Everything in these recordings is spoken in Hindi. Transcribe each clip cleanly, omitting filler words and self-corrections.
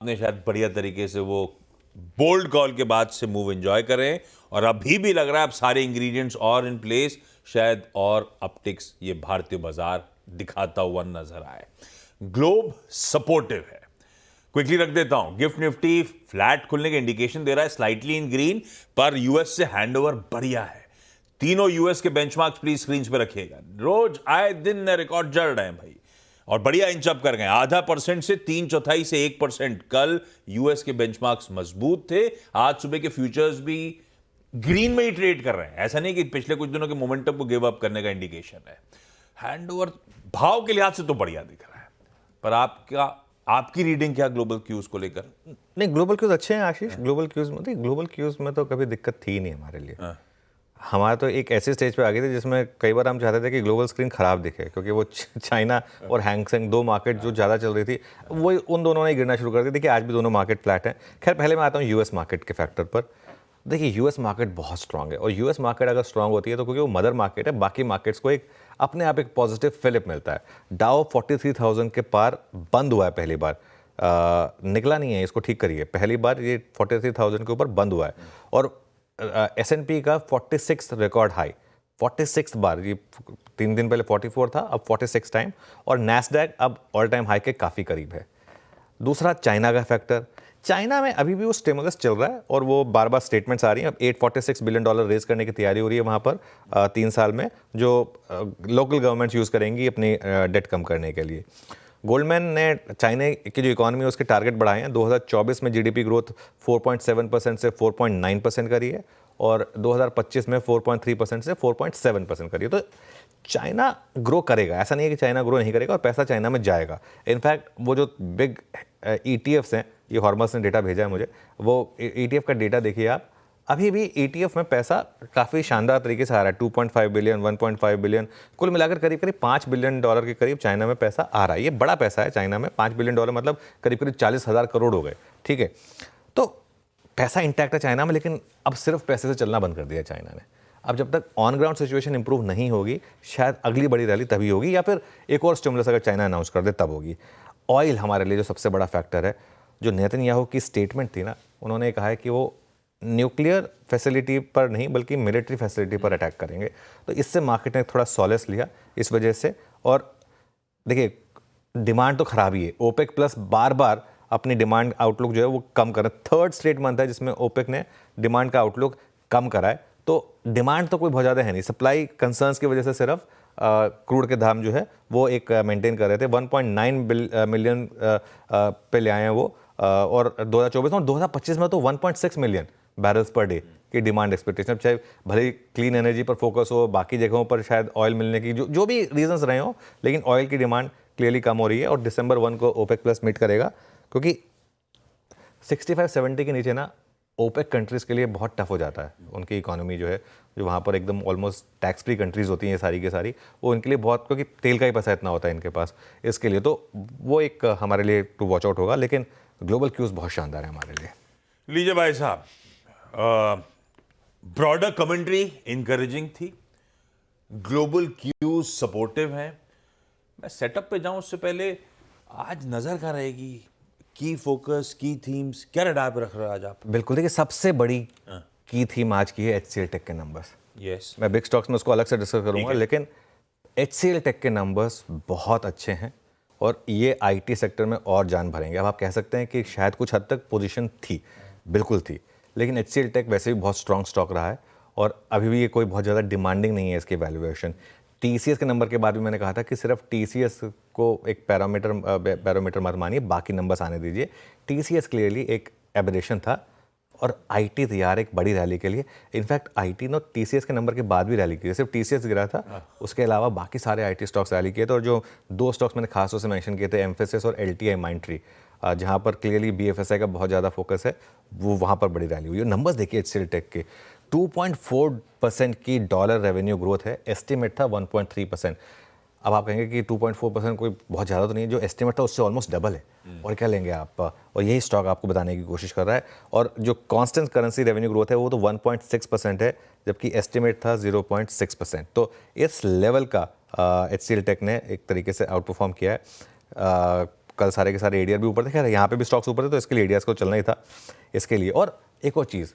आपने शायद बढ़िया तरीके से वो बोल्ड कॉल के बाद से मूव एंजॉय करें और अभी भी लग रहा है अब सारे इंग्रेडिएंट्स और इन प्लेस, शायद और अपटिक्स ये भारतीय बाजार दिखाता हुआ नजर आए। ग्लोब सपोर्टिव है, क्विकली रख देता हूं। गिफ्ट निफ्टी फ्लैट खुलने के इंडिकेशन दे रहा है, स्लाइटली इन ग्रीन, पर यूएस से हैंडओवर बढ़िया है। तीनों यूएस के बेंचमार्क्स प्लीज स्क्रीन पे रखिएगा। रोज आए दिन नए रिकॉर्ड जड़ रहे हैं भाई, और बढ़िया इंच अप कर गए, 0.5% से 3/4 से 1%। कल यूएस के बेंचमार्क्स मजबूत थे, आज सुबह के फ्यूचर्स भी ग्रीन में ही ट्रेड कर रहे हैं। ऐसा नहीं कि पिछले कुछ दिनों के मोमेंटम को गिव अप करने का इंडिकेशन है। हैंडओवर भाव के लिहाज से तो बढ़िया दिख रहा है, पर आपकी रीडिंग क्या ग्लोबल क्यूज को लेकर? नहीं, ग्लोबल क्यूज अच्छे हैं आशीष। ग्लोबल क्यूज में तो कभी दिक्कत थी नहीं हमारे लिए। हमारा तो एक ऐसे स्टेज पे आ गए थे जिसमें कई बार हम चाहते थे कि ग्लोबल स्क्रीन खराब दिखे, क्योंकि वो चाइना और हैंगसेंग दो मार्केट जो ज़्यादा चल रही थी, वो उन दोनों ने गिरना शुरू कर दी। देखिए आज भी दोनों मार्केट फ्लैट हैं। खैर पहले मैं आता हूँ यूएस मार्केट के फैक्टर पर। देखिए यूएस मार्केट बहुत स्ट्रांग है, और यूएस मार्केट अगर स्ट्रांग होती है तो क्योंकि वो मदर मार्केट है, बाकी मार्केट्स को एक अपने आप एक पॉजिटिव फिलिप मिलता है। डाउ 43,000 के पार बंद हुआ है पहली बार, निकला नहीं है, इसको ठीक करिए। पहली बार ये 43,000 के ऊपर बंद हुआ है, और S&P का 46 रिकॉर्ड हाई, 46 बार। ये 3 दिन पहले 44 था, अब 46 टाइम, और नैस्डैक अब ऑल टाइम हाई के काफ़ी करीब है। दूसरा चाइना का फैक्टर, चाइना में अभी भी वो स्टिमुलस चल रहा है, और वो बार बार स्टेटमेंट्स आ रही हैं। अब $846 बिलियन रेज करने की तैयारी हो रही है वहाँ पर 3 साल में, जो लोकल गवर्नमेंट्स यूज़ करेंगी अपनी डेट कम करने के लिए। गोल्डमैन ने चाइना की जो इकोनॉमी है उसके टारगेट बढ़ाए हैं। 2024 में जीडीपी ग्रोथ 4.7% से 4.9% करी है, और 2025 में 4.3% से 4.7% करी है। तो चाइना ग्रो करेगा, ऐसा नहीं है कि चाइना ग्रो नहीं करेगा, और पैसा चाइना में जाएगा। इनफैक्ट वो जो बिग ETFs हैं, ये हॉर्मस ने डेटा भेजा है मुझे, वो ETF का डेटा देखिए आप, अभी भी ETF में पैसा काफ़ी शानदार तरीके से आ रहा है। 2.5 बिलियन, 1.5 बिलियन, कुल मिलाकर करीब करीब $5 बिलियन के करीब चाइना में पैसा आ रहा है। ये बड़ा पैसा है चाइना में, $5 बिलियन मतलब करीब करीब 40,000 करोड़ हो गए। ठीक है, तो पैसा इंटैक्ट है चाइना में, लेकिन अब सिर्फ पैसे से चलना बंद कर दिया चाइना ने। अब जब तक ऑन ग्राउंड सिचुएशन इंप्रूव नहीं होगी, शायद अगली बड़ी रैली तभी होगी, या फिर एक और स्टिमुलस अगर चाइना अनाउंस कर दे तब होगी। ऑयल हमारे लिए जो सबसे बड़ा फैक्टर है, जो नेतन्याहू की स्टेटमेंट थी ना, उन्होंने कहा है कि वो न्यूक्लियर फैसिलिटी पर नहीं बल्कि मिलिट्री फैसिलिटी पर अटैक करेंगे। तो इससे मार्केट ने थोड़ा सॉलेस लिया इस वजह से। और देखिए डिमांड तो खराब ही है, ओपेक प्लस बार बार अपनी डिमांड आउटलुक जो है वो कम कर रहा है। थर्ड स्ट्रेट मंथ है जिसमें ओपेक ने डिमांड का आउटलुक कम करा है। तो डिमांड तो कोई बहुत ज़्यादा है नहीं, सप्लाई कंसर्न्स की वजह से सिर्फ क्रूड के दाम जो है वो एक मेंटेन कर रहे थे। 1.9 मिलियन पे ले आए हैं वो, और 2024 में और 2025 में तो 1.6 मिलियन बैरल्स पर डे की डिमांड एक्सपेक्टेशन। चाहे भले ही क्लीन एनर्जी पर फोकस हो, बाकी जगहों पर शायद ऑयल मिलने की जो भी रीजंस रहे हो, लेकिन ऑयल की डिमांड क्लियरली कम हो रही है। और दिसंबर 1 को ओपेक प्लस मीट करेगा, क्योंकि 65-70 के नीचे ना ओपेक कंट्रीज़ के लिए बहुत टफ हो जाता है। उनकी इकोनॉमी जो है, जो वहाँ पर एकदम ऑलमोस्ट टैक्स फ्री कंट्रीज़ होती हैं ये सारी की सारी, वो इनके लिए बहुत, क्योंकि तेल का ही पैसा इतना होता है इनके पास, इसके लिए तो वो एक हमारे लिए टू वॉच आउट होगा। लेकिन ग्लोबल क्यूज़ बहुत शानदार है हमारे लिए। लीजिए भाई साहब, ब्रॉडर कमेंट्री इनकरेजिंग थी, ग्लोबल क्यूज सपोर्टिव है। मैं सेटअप पे जाऊं उससे पहले आज नजर क्या रहेगी, की फोकस, की थीम्स, क्या रडार पे रख रहे हो आज आप? बिल्कुल, देखिए सबसे बड़ी की थीम आज की है HCL टेक के नंबर्स। यस, मैं बिग स्टॉक्स में उसको अलग से डिस्कस करूंगा, लेकिन HCL टेक के नंबर्स बहुत अच्छे हैं, और ये IT सेक्टर में और जान भरेंगे। अब आप कह सकते हैं कि शायद कुछ हद तक पोजीशन थी, बिल्कुल थी, लेकिन HCL टेक वैसे भी बहुत स्ट्रॉन्ग स्टॉक रहा है, और अभी भी ये कोई बहुत ज़्यादा डिमांडिंग नहीं है इसकी वैल्यूएशन। TCS के नंबर के बाद भी मैंने कहा था कि सिर्फ TCS को एक पैरामीटर मत मानिए, बाकी नंबर्स आने दीजिए। TCS क्लियरली एक एबरेशन था, और IT तैयार एक बड़ी रैली के लिए। इनफैक्ट IT ने TCS के नंबर के बाद भी रैली की, सिर्फ TCS गिरा था, उसके अलावा बाकी सारे IT स्टॉक्स रैली किए थे। और जो 2 स्टॉक्स मैंने खास तौर से मेंशन किए थे, एम्फेसिस और LTI माइंडट्री, जहाँ पर क्लियरली BFSI का बहुत ज़्यादा फोकस है, वो वहाँ पर बड़ी रैली हुई। नंबर्स देखिए HCL टेक के, 2.4% की डॉलर रेवेन्यू ग्रोथ है, एस्टिमेट था 1.3%। अब आप कहेंगे कि 2.4% कोई बहुत ज़्यादा तो नहीं है, जो एस्टिमेट था उससे ऑलमोस्ट डबल है, और क्या लेंगे आप? और यही स्टॉक आपको बताने की कोशिश कर रहा है। और जो कांस्टेंट करेंसी रेवेन्यू ग्रोथ है वो तो 1.6% है, जबकि एस्टिमेट था 0.6%। तो इस लेवल का HCL टेक ने एक तरीके से आउट परफॉर्म किया है। कल सारे के सारे एडीआर भी ऊपर थे, खैर यहाँ पे भी स्टॉक्स ऊपर थे, तो इसके लिए एडीआर को चलना ही था इसके लिए। और एक और चीज़,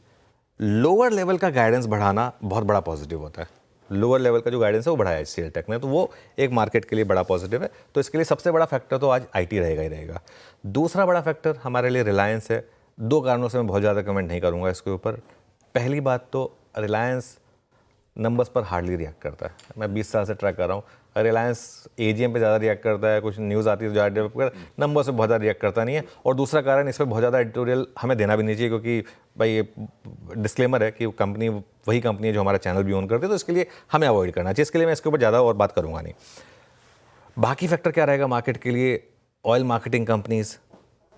लोअर लेवल का गाइडेंस बढ़ाना बहुत बड़ा पॉजिटिव होता है। लोअर लेवल का जो गाइडेंस है वो बढ़ाया HCL टेक ने, तो वो एक मार्केट के लिए बड़ा पॉजिटिव है। तो इसके लिए सबसे बड़ा फैक्टर तो आज IT रहेगा ही रहेगा। दूसरा बड़ा फैक्टर हमारे लिए रिलायंस है। 2 कारणों से मैं बहुत ज़्यादा कमेंट नहीं करूँगा इसके ऊपर। पहली बात तो रिलायंस नंबर्स पर हार्डली रिएक्ट करता है। मैं 20 साल से ट्रैक कर रहा हूँ, रिलायंस AGM पे ज़्यादा रिएक्ट करता है, कुछ न्यूज़ आती है तो ज़्यादा नंबर से बहुत ज़्यादा रिएक्ट करता नहीं है। और दूसरा कारण, इस पर बहुत ज़्यादा एडिटोरियल हमें देना भी नहीं चाहिए, क्योंकि भाई ये डिस्क्लेमर है कि कंपनी वही कंपनी है जो हमारा चैनल भी ओन करती है, तो इसके लिए हमें अवॉइड करना चाहिए। इसके लिए मैं इसके ऊपर ज़्यादा और बात करूँगा नहीं। बाकी फैक्टर क्या रहेगा मार्केट के लिए? Oil marketing companies,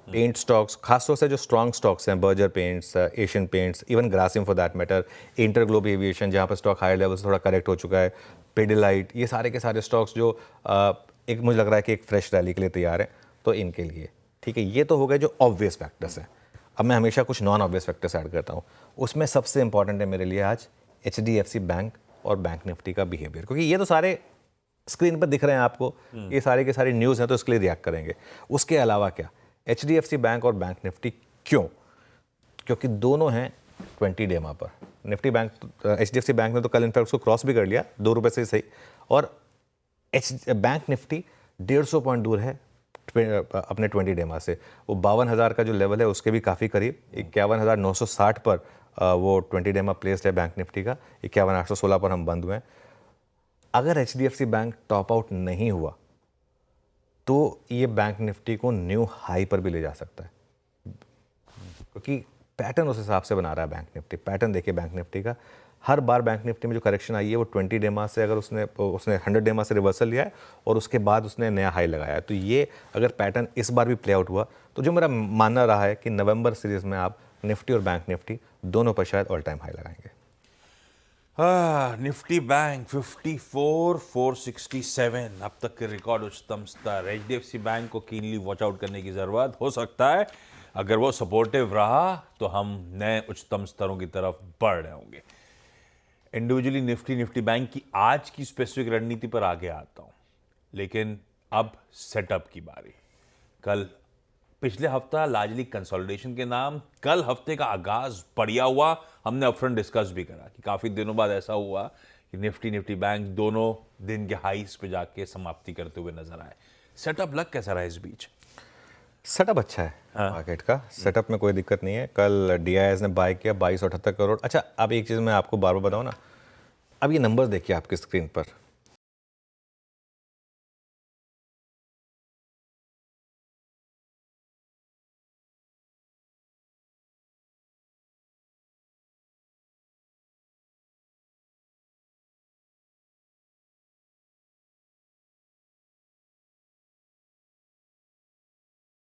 paint stocks, खासतौर से जो स्ट्रॉन्ग स्टॉक्स हैं, Berger Paints, Asian Paints, even Grasim for that matter, InterGlobe Aviation जहाँ पर स्टॉक हायर लेवल से थोड़ा करेक्ट हो चुका है, पिडिलाइट, ये सारे के सारे स्टॉक्स जो एक मुझे लग रहा है कि एक फ्रेश रैली के लिए तैयार है, तो इनके लिए ठीक है। ये तो हो गए जो ऑब्वियस फैक्टर्स हैं। अब मैं हमेशा कुछ नॉन ऑब्वियस फैक्टर्स ऐड करता हूँ। उसमें सबसे इंपॉर्टेंट है मेरे लिए आज HDFC बैंक और बैंक निफ्टी का बिहेवियर, क्योंकि ये तो सारे स्क्रीन पर दिख रहे हैं आपको, ये सारे के सारे न्यूज़ हैं, तो इसके लिए रिएक्ट करेंगे। उसके अलावा क्या, HDFC बैंक और बैंक निफ्टी क्यों? क्योंकि दोनों हैं 20 डेमा पर। निफ्टी बैंक, HDFC बैंक ने तो कल इनफैक्ट उसको क्रॉस भी कर लिया, 2 रुपये से सही। और बैंक निफ्टी 150 पॉइंट दूर है अपने 20 डेमा से। वो 52,000 का जो लेवल है उसके भी काफ़ी करीब, 51,960 पर वो 20 डेमा प्लेस्ड है बैंक निफ्टी का, 51,816 पर हम बंद हुए हैं। अगर HDFC बैंक टॉप आउट नहीं हुआ तो ये बैंक निफ्टी को न्यू हाई पर भी ले जा सकता है, क्योंकि पैटर्न उस हिसाब से बना रहा है बैंक निफ्टी। पैटर्न देखिए बैंक निफ्टी का, हर बार बैंक निफ्टी में जो करेक्शन आई है वो 20 डेमा से, अगर उसने 100 डेमा से रिवर्सल लिया है और उसके बाद उसने नया हाई लगाया है, तो ये अगर पैटर्न इस बार भी प्ले आउट हुआ तो जो मेरा मानना रहा है कि नवंबर सीरीज में आप निफ्टी और बैंक निफ्टी दोनों पर शायद ऑल टाइम हाई लगाएंगे। निफ्टी बैंक 54,467 अब तक के रिकॉर्ड उच्चतम स्तर। HDFC बैंक को कीनली वॉच आउट करने की जरूरत हो सकता है। अगर वो सपोर्टिव रहा तो हम नए उच्चतम स्तरों की तरफ बढ़ रहे होंगे। इंडिविजुअली निफ्टी बैंक की आज की स्पेसिफिक रणनीति पर आगे आता हूं, लेकिन अब सेटअप की बारी। कल पिछले हफ्ता लार्जली कंसोलिडेशन के नाम, कल हफ्ते का आगाज बढ़िया हुआ। हमने अपफ्रंट डिस्कस भी करा कि काफी दिनों बाद ऐसा हुआ कि निफ्टी बैंक दोनों दिन के हाईस पे जाके समाप्ति करते हुए नजर आए। सेटअप लग कैसा रहा इस बीच? सेटअप अच्छा है मार्केट का, सेटअप में कोई दिक्कत नहीं है। कल DIS ने बाय किया 2278 करोड़। अच्छा, अब एक चीज़ मैं आपको बार बार बताऊँ ना, अब ये नंबर देखिए आपकी स्क्रीन पर,